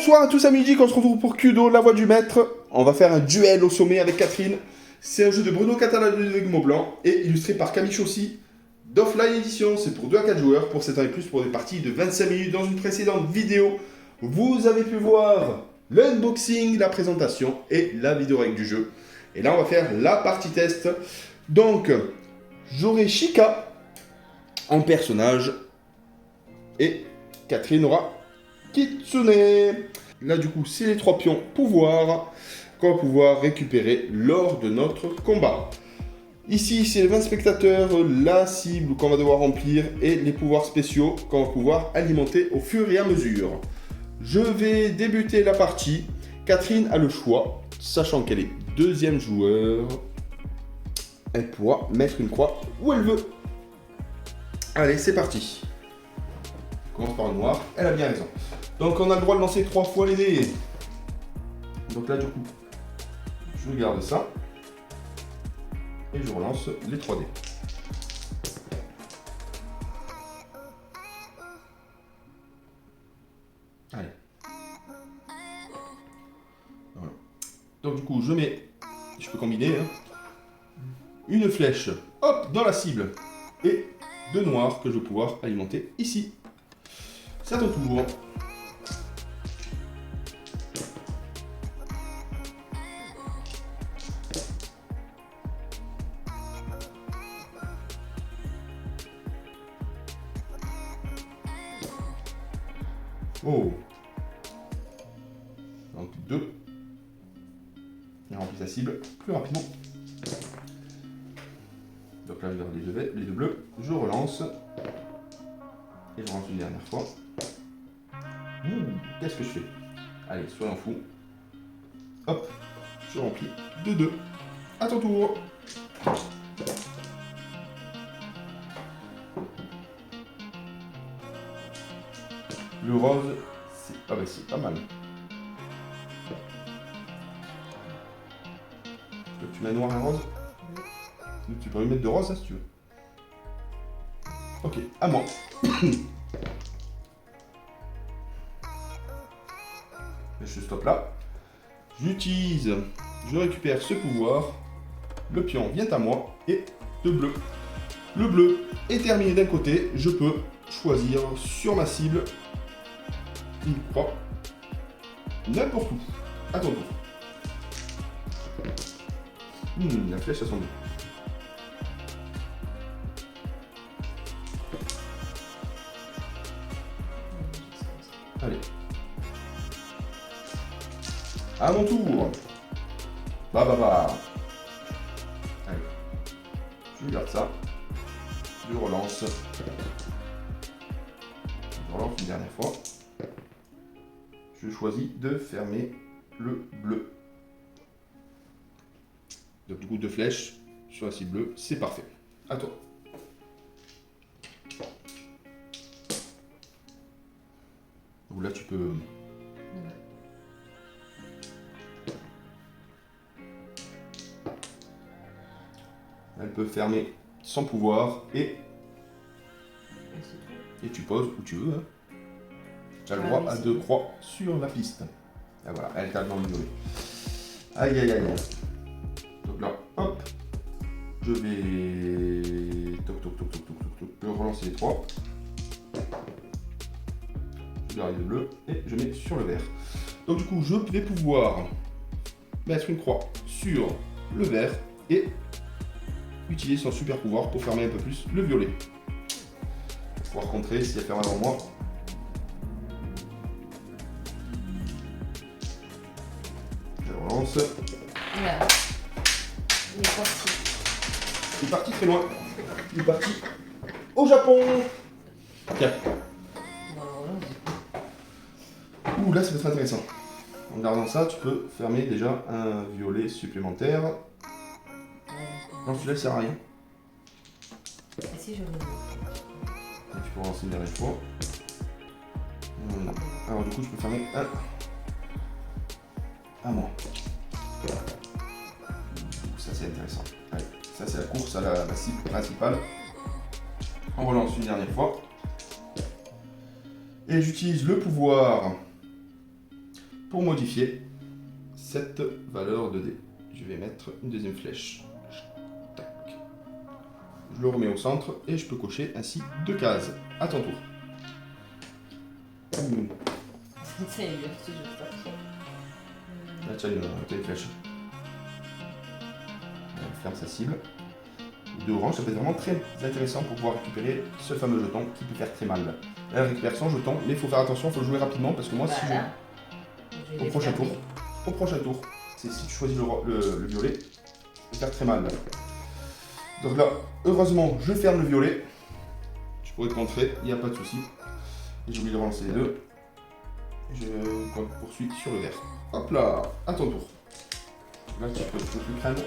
Bonsoir à tous amis Geeks, on se retrouve pour Kudo, la voix du maître. On va faire un duel au sommet avec Catherine. C'est un jeu de Bruno Catala de Maublanc et illustré par Camille Chaussy d'Offline Edition. C'est pour 2 à 4 joueurs, pour 7 ans et plus, pour des parties de 25 minutes. Dans une précédente vidéo, vous avez pu voir l'unboxing, la présentation et la vidéo règle du jeu. Et là, on va faire la partie test. Donc, j'aurai Chica en personnage et Catherine aura Kitsune. Là du coup c'est les 3 pions pouvoir qu'on va pouvoir récupérer lors de notre combat. Ici c'est les 20 spectateurs, la cible qu'on va devoir remplir et les pouvoirs spéciaux qu'on va pouvoir alimenter au fur et à mesure. Je vais débuter la partie. Catherine a le choix, sachant qu'elle est deuxième joueur. Elle pourra mettre une croix où elle veut. Allez c'est parti. On commence par le noir, elle a bien raison. Donc on a le droit de lancer 3 fois les dés. Donc là du coup, je garde ça. Et je relance les 3 dés. Allez. Voilà. Donc du coup, je peux combiner, une flèche, hop, dans la cible. Et 2 noirs que je vais pouvoir alimenter ici. C'est à ton tour. Oh. Donc 2. Et remplit sa cible plus rapidement. Donc là je garde les deux bleus. Je relance. Et je relance une dernière fois. Qu'est-ce que je fais? Allez, soyons fous. Hop, je remplis de 2. À ton tour. Le rose, c'est pas mal. Tu mets noir et rose? Tu peux lui mettre de rose, ça, si tu veux. Ok, à moi. Je stoppe là. Je récupère ce pouvoir. Le pion vient à moi et de bleu. Le bleu est terminé d'un côté. Je peux choisir sur ma cible une croix n'importe où. À ton tour. La flèche à son dos. Allez. À mon tour. Bah. Allez. Je garde ça. Je relance. Je relance une dernière fois. Je choisis de fermer le bleu. Donc du coup 2 flèches sur la cible bleue, c'est parfait. À toi. Donc là tu peux... Elle peut fermer son pouvoir et tu poses où tu veux. Tu as le droit à 2 croix sur la piste. Et voilà, elle t'a dans le violet. Aïe. Donc là, hop, je vais toc, relancer les 3. Je garde le bleu et je mets sur le vert. Donc du coup, je vais pouvoir mettre une croix sur le vert et utiliser son super pouvoir pour fermer un peu plus le violet. Pour pouvoir contrer si elle ferme avant moi. Je relance. Voilà. Il est parti. Il est parti très loin. Il est parti au Japon. Tiens. Ouh, là ça va être intéressant. En gardant ça, tu peux fermer déjà un violet supplémentaire. Non, celui-là il sert à rien. Et si je le... Et tu peux relancer une dernière fois. Alors du coup, je peux fermer un à moi. Ça c'est intéressant. Allez, ça c'est la course à la cible principale. On relance une dernière fois. Et j'utilise le pouvoir pour modifier cette valeur de dé. Je vais mettre une deuxième flèche. Tac. Je le remets au centre et je peux cocher ainsi 2 cases. À ton tour. Ouh. C'est dur, ce jeu, ça. Là, tiens, une flèche. Elle ferme sa cible. 2 oranges, ça peut être vraiment très intéressant pour pouvoir récupérer ce fameux jeton qui peut faire très mal. Là, elle récupère son jeton, mais il faut faire attention, il faut jouer rapidement parce que moi, si Voilà. je... Au prochain tour, c'est si tu choisis le violet, ça peut faire très mal. Là. Donc là, heureusement, je ferme le violet. Je pourrais te montrer, il n'y a pas de souci. J'ai oublié de relancer les deux. Je poursuis sur le vert. Hop là, à ton tour. Là, tu peux plus craindre.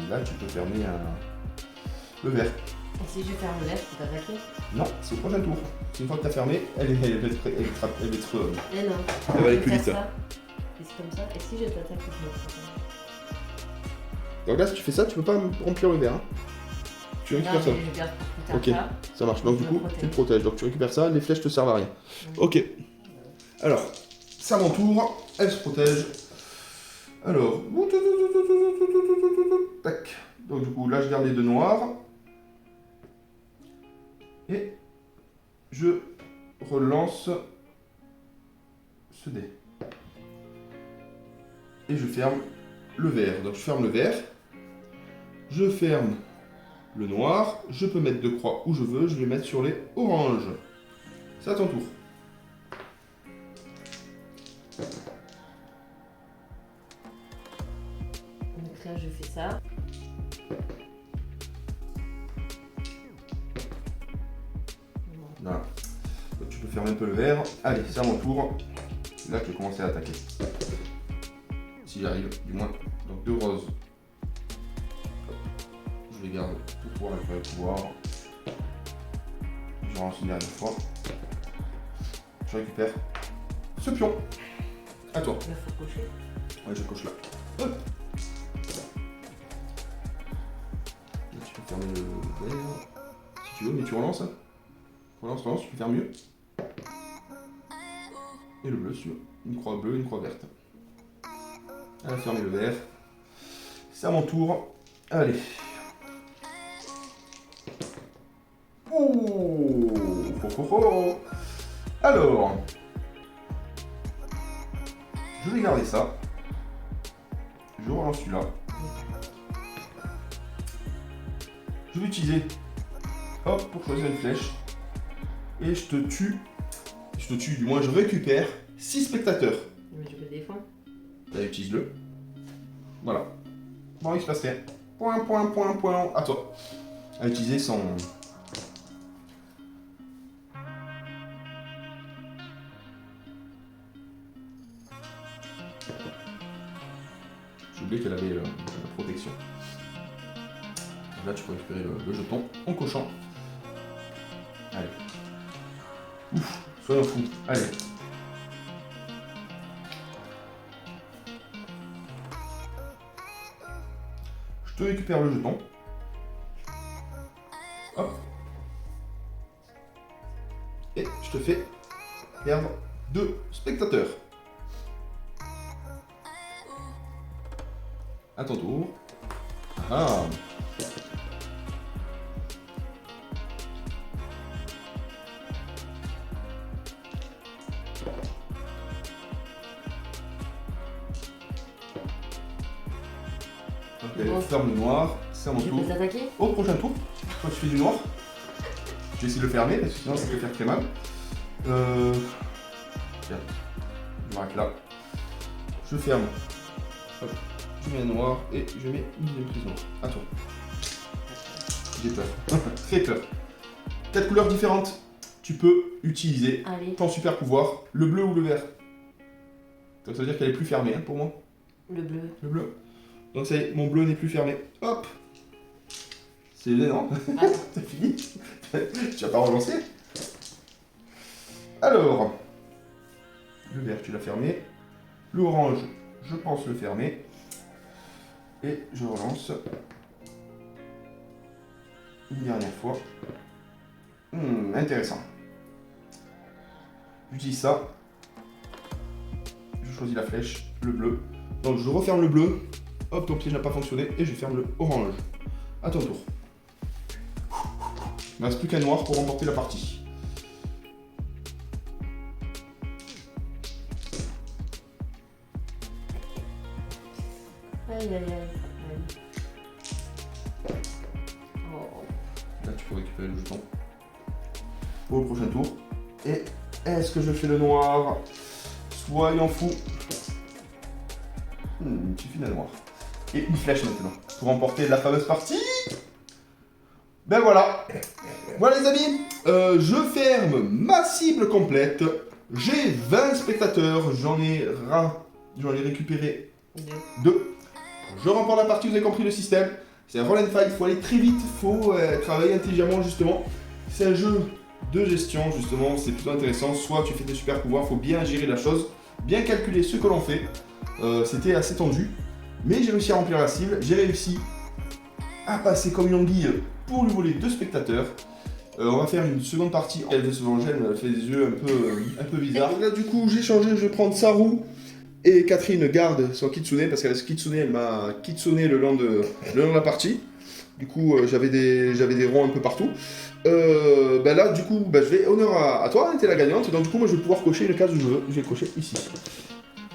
Là, tu peux fermer le vert. Et si je ferme le vert, tu peux t'attaquer? Non, c'est au prochain tour. Une fois que tu as fermé, elle va être... Eh non. Elle va aller Je plus vais vite. faire ça. Et c'est comme ça. Et si je t'attaque, je me fais ça. Donc là, si tu fais ça, tu peux pas remplir le vert. Hein. Tu récupères ça. Non, je garde pour plus tard. Ok, Ça. ça marche. Donc Je du me coup, protège. tu le protèges. Donc tu récupères ça, les flèches te servent à rien. Ok. Alors, ça m'entoure, elle se protège. Alors, tac. Donc du coup, là, je garde les 2 noirs. Et je relance ce dé. Et je ferme le vert. Donc je ferme le vert. Je ferme le noir. Je peux mettre 2 croix où je veux. Je vais mettre sur les oranges. C'est à ton tour. Donc là, je fais ça. Voilà. Donc, tu peux fermer un peu le vert. Allez, c'est à mon tour. Là, je vais commencer à attaquer. Si j'y arrive, du moins. Donc 2 roses. Hop. Je les garde pour pouvoir récupérer le pouvoir. Je relance une dernière fois. Je récupère ce pion. À toi. Il faut cocher. Ouais, je coche là. Hop. Là, tu peux fermer le vert. Si tu veux, mais tu relances. Hein. Relance, tu peux faire mieux. Et le bleu sur une croix bleue, une croix verte. Elle a fermé le vert. C'est à mon tour. Allez. Oh, Alors, je vais garder ça. Je relance celui-là. Je vais utiliser, hop, pour choisir une flèche. Et je te tue, du moins je récupère 6 spectateurs. Mais je peux défendre. Là, utilise-le. Voilà. Bon, il se passe rien. Point. À toi. À utiliser son... J'ai oublié qu'elle avait la protection. Là, tu peux récupérer le jeton en cochant. Allez. Ouf, soyons fous. Allez. Je te récupère le jeton. Hop. Et je te fais perdre 2 spectateurs. À ton tour. Ah. Ok, Bon. ferme le noir, c'est à mon Je tour. peux t'attaquer? Au prochain tour, toi tu fais du noir. Je vais essayer de le fermer parce que sinon ça peut faire très mal. Tiens, je m'arrête là. Je ferme. Hop. Je mets un noir et je mets une deuxième prise noire. À toi. J'ai peur. Très peur. 4 couleurs différentes. Tu peux utiliser Allez, ton super pouvoir, le bleu ou le vert. Donc ça veut dire qu'elle est plus fermée hein, pour moi. le bleu. Le bleu. Donc ça y est, mon bleu n'est plus fermé. Hop. C'est énorme. Ah, C'est fini. Tu vas pas relancer. Alors, le vert, tu l'as fermé. L'orange, je pense le fermer. Et je relance. Une dernière fois. Intéressant. J'utilise ça. Je choisis la flèche, le bleu. Donc je referme le bleu. Hop, ton piège n'a pas fonctionné. Et je ferme le orange. À ton tour. Il ne reste plus qu'un noir pour remporter la partie. Aïe, aïe, aïe. Oh. Là, tu peux récupérer le jeton. Pour le prochain tour. Et est-ce que je fais le noir? Soyons fous. Il suffit d'un noir. Et une flèche maintenant. Pour remporter la fameuse partie. Ben voilà. Voilà les amis. Je ferme ma cible complète. J'ai 20 spectateurs. J'en ai récupéré Deux. 2. Je remporte la partie, vous avez compris le système. C'est un roll and fight, il faut aller très vite, il faut travailler intelligemment justement. C'est un jeu de gestion justement, c'est plutôt intéressant. Soit tu fais des super pouvoirs, il faut bien gérer la chose, bien calculer ce que l'on fait. C'était assez tendu, mais j'ai réussi à remplir la cible. J'ai réussi à passer comme une anguille pour lui voler 2 spectateurs. On va faire une seconde partie. Elle se venger, elle fait des yeux un peu bizarres. Donc là du coup j'ai changé, je vais prendre Saru. Et Catherine garde son kitsune parce qu'elle kitsune, elle m'a kitsuné le long de la partie. Du coup, j'avais des ronds un peu partout. Ben là, du coup, je vais honneur à toi, hein, t'es la gagnante. Donc du coup, moi, je vais pouvoir cocher une case où je veux. Je vais cocher ici.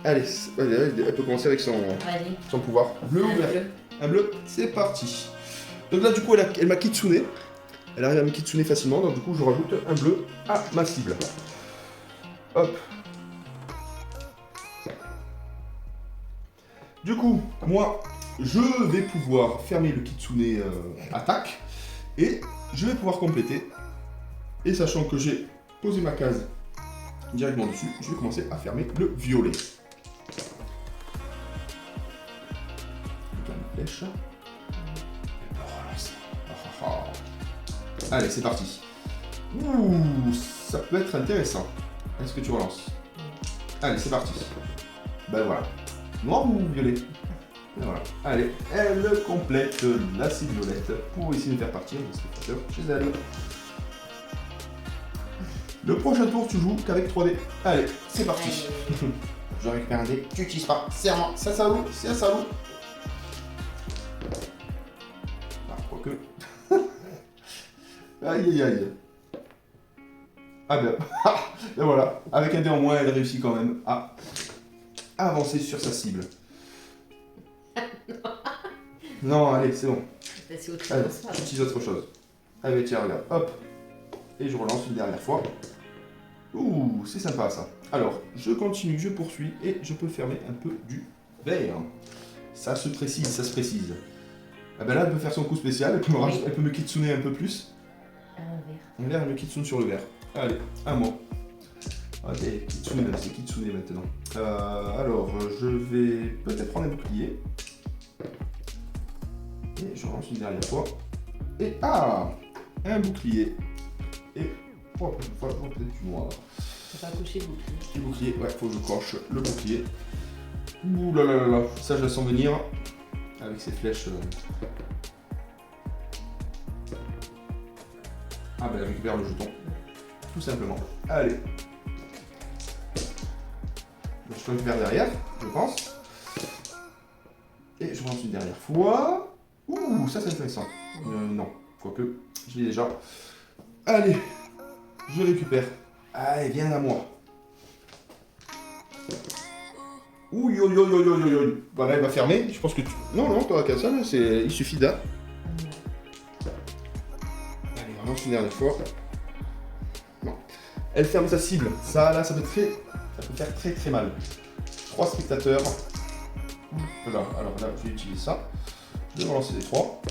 Allez, elle peut commencer avec son pouvoir. Bleu ou vert? Un bleu, c'est parti. Donc là, du coup, elle m'a kitsune. Elle arrive à me kitsune facilement. Donc du coup, je rajoute un bleu à ma cible. Hop. Du coup, moi, je vais pouvoir fermer le kitsune attaque et je vais pouvoir compléter. Et sachant que j'ai posé ma case directement dessus, je vais commencer à fermer le violet. Je tourne la flèche. Et pour relancer. Allez, c'est parti. Ouh, ça peut être intéressant. Est-ce que tu relances? Allez, c'est parti. Ben voilà. Noir ou violet? Et voilà. Allez, elle complète la cible violette pour essayer de faire partir les spectateurs chez elle. Le prochain tour, tu joues qu'avec 3D. Allez, c'est parti. Je récupère un dé, tu n'utilises pas. C'est à moi, c'est un salaud, c'est un salaud. Ah, quoique. Aïe aïe aïe. Ah ben, et voilà. Avec un dé en moins, elle réussit quand même à avancer sur sa cible. Non, allez, c'est bon. C'est autre Allez, chose. j'utilise autre chose. Allez, tiens, regarde, hop. Et je relance une dernière fois. Ouh, c'est sympa ça. Alors, je continue, je poursuis et je peux fermer un peu du vert. Ça se précise, ça se précise. Ah ben là, elle peut faire son coup spécial, elle peut me kitsune un peu plus. Un vert. Un vert, elle me kitsune sur le vert. Allez, un mot. Ok, kitsune, c'est kitsune maintenant. Alors, je vais peut-être prendre un bouclier. Et je relance une dernière fois. Et ah, un bouclier. Et oh, peut-être du noir. T'as pas coché le bouclier. Petit bouclier, ouais, faut que je coche le bouclier. Ouh là là là là, ça je la sens venir. Avec ces flèches. Ah ben elle récupère le jeton. Tout simplement. Allez. Je récupère derrière, je pense. Et je relance une dernière fois. Ouh, ça c'est intéressant. Non, quoique, je l'ai déjà. Allez, je récupère. Allez, viens à moi. Ouh, yo yo yo yo yo yo. Bah là, elle va fermer. Je pense que tu. Non, non, pas qu'à ça, là, c'est. Il suffit d'un. Allez, on relance une dernière fois. Non. Elle ferme sa cible. Ça, là, ça peut faire très très mal. 3 spectateurs. Là, alors là, je vais utiliser ça. Je vais relancer les 3.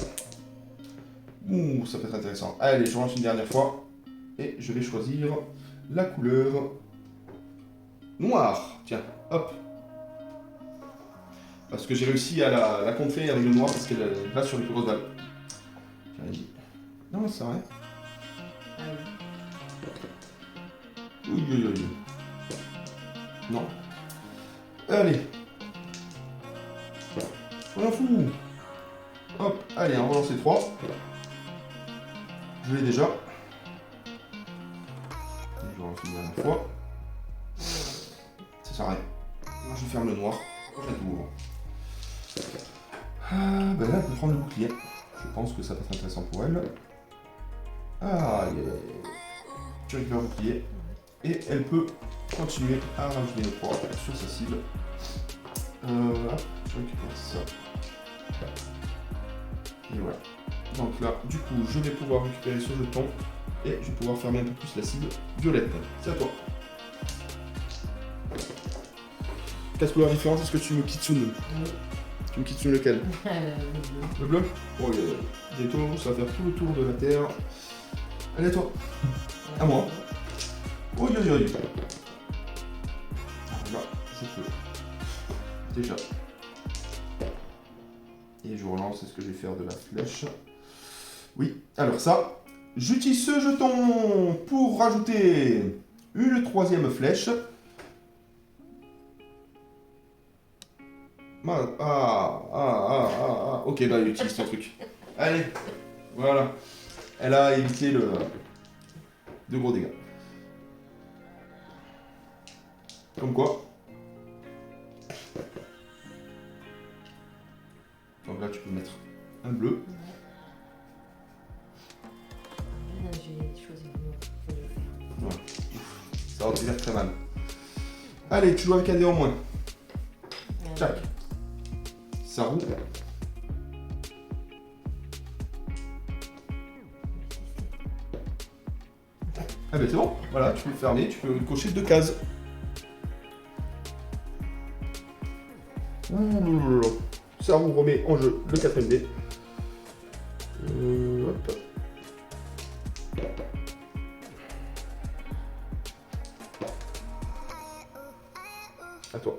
Ouh, ça peut être intéressant. Allez, je relance une dernière fois. Et je vais choisir la couleur noire. Tiens, hop. Parce que j'ai réussi à la contrer avec le noir parce qu'elle va sur les plus grosses balles. Non, c'est vrai. Ah oui. Oui, oui, oui. Non. Allez. On en fout. 3. Je l'ai déjà. Et je relance une dernière fois. Ça sert à rien. Moi je ferme le noir. Je l'ouvre. Ben là, elle peut prendre le bouclier. Je pense que ça peut être intéressant pour elle. Ah, tu récupères le bouclier. Et elle peut continuer à rajouter le poids sur sa cible. Hop, je récupère ça. Et voilà. Donc là, du coup, je vais pouvoir récupérer ce jeton et je vais pouvoir fermer un peu plus la cible violette. C'est à toi. Quatre couleurs différentes, est-ce que tu me kitsunes? Oui. Tu me kitsunes lequel? Le bleu. Le bleu? Oh, bientôt, ça va faire tout le tour de la Terre. Allez, à toi. À moi. Oui, oui, oui. Là, je peux. Déjà. Et je relance, est-ce que je vais faire de la flèche? Oui, alors ça, j'utilise ce jeton pour rajouter une troisième flèche. Ok, bah, il utilise son truc. Allez, voilà. Elle a évité de gros dégâts. Comme quoi. Donc là, tu peux mettre un bleu. Là, j'ai choisi le bleu. Ouais. Ça va te faire très mal. Allez, tu joues avec un dé en moins. Tac. Ça roule. Ah ben c'est bon, voilà, tu peux le fermer, tu peux cocher 2 cases. Ouh, ça vous remet en jeu le 4ème dé. Hop. À toi.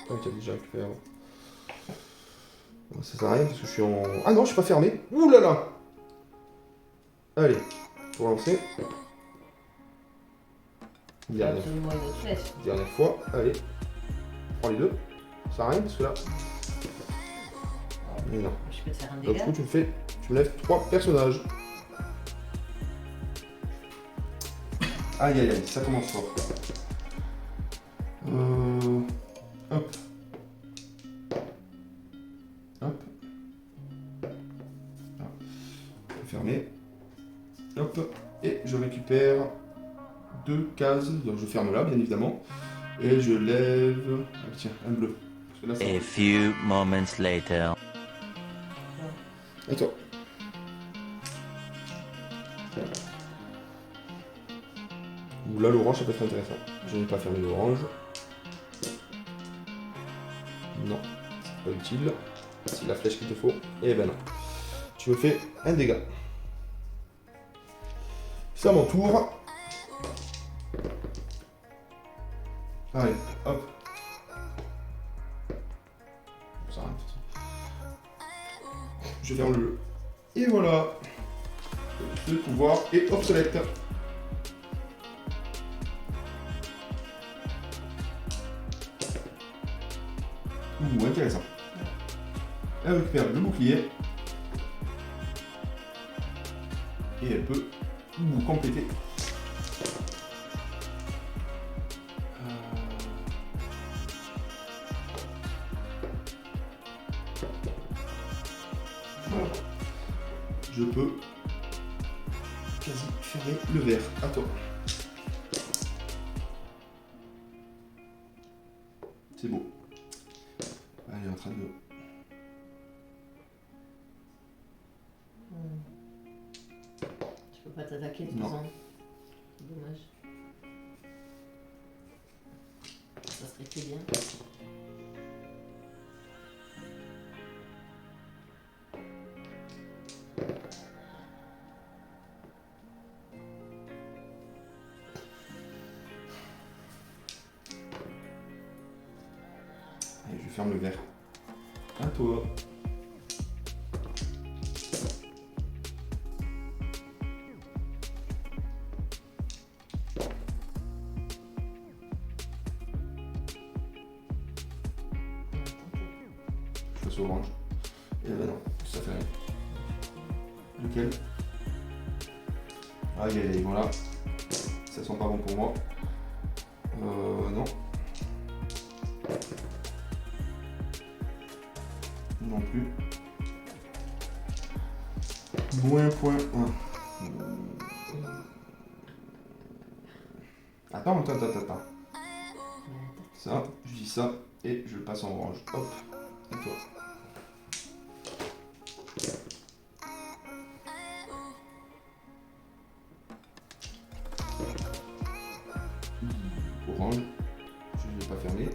Ah, tu as déjà récupéré. Ça sert à rien parce que je suis en. Ah non, je suis pas fermé. Ouh là là. Allez, pour lancer. Dernière fois, allez. Prends les deux. Ça sert à rien parce que là. Mais non. Je peux te faire un Donc, du dégât. coup, tu me lèves 3 personnages. Aïe aïe aïe, ça commence fort. Hop. Hop. Ah. Fermer. Hop. Et je récupère 2 cases. Donc je ferme là, bien évidemment. Et je lève. Ah, tiens, un bleu. Parce que là, ça... A few moments later. À toi. Là, l'orange, ça peut être intéressant. Je n'ai pas fermé l'orange. Non, c'est pas utile. C'est la flèche qu'il te faut. Et ben non. Tu me fais un dégât. Ça m'entoure. Allez, hop. Ça arrête. Je ferme le jeu. Et voilà. Le pouvoir est obsolète. Ouh, intéressant. Elle récupère le bouclier. Et elle peut compléter. Voilà. Je peux quasi fermer le verre. À toi. C'est beau. Elle est en train de... Tu peux pas t'attaquer de Non. façon. Dommage. Ça serait plus bien. Allez, je ferme le verre. À toi. c'est orange. Et ben non, ça fait rien. Lequel? Aïe aïe aïe, voilà. Ça sent pas bon pour moi. Non. Non plus. Moins point 1. Attends. Ça, je dis ça et je le passe en orange. Hop, et toi. Orange, je ne vais pas fermer.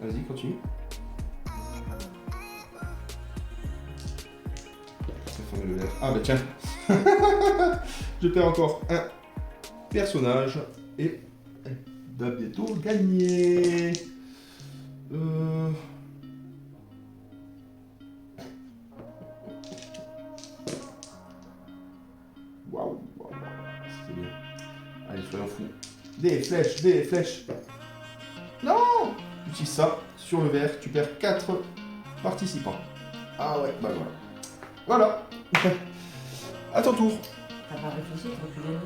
Vas-y, continue. Je vais fermer le verre. Ah bah tiens. Je perds encore un personnage et elle va bientôt gagner. Waouh, c'était bien. Allez, soyons fous. Des flèches. Non! Tu utilises ça sur le verre, tu perds 4 participants. Ah ouais, bah voilà. Voilà. À ton tour. T'as pas réfléchi, t'aurais pu gagner.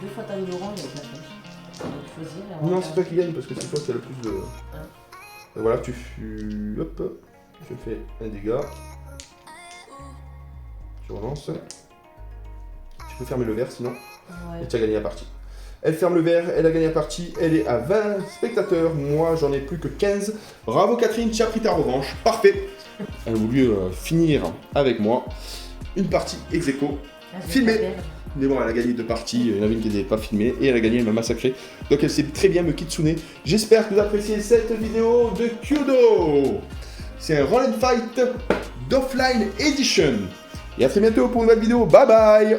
2 fois t'as eu l'orange avec la flèche. Tu dois choisir et on va Non, faire- c'est toi qui gagne parce que c'est toi qui as le plus de. Ah. Voilà, tu fais un dégât. Tu relances. Tu peux fermer le verre sinon. Et Ouais. tu as gagné la partie. Elle ferme le verre, elle a gagné la partie, elle est à 20 spectateurs, moi j'en ai plus que 15. Bravo Catherine, tu as pris ta revanche, parfait. Elle a voulu finir avec moi une partie ex aequo. Ah, je vais Filmé. pas perdre. Mais bon, elle a gagné 2 parties, il y en avait une qui n'était pas filmée et elle a gagné, elle m'a massacré. Donc elle sait très bien me kitsune. J'espère que vous appréciez cette vidéo de Kyudo. C'est un Roll and Fight d'Offline Edition. Et à très bientôt pour une nouvelle vidéo, bye bye.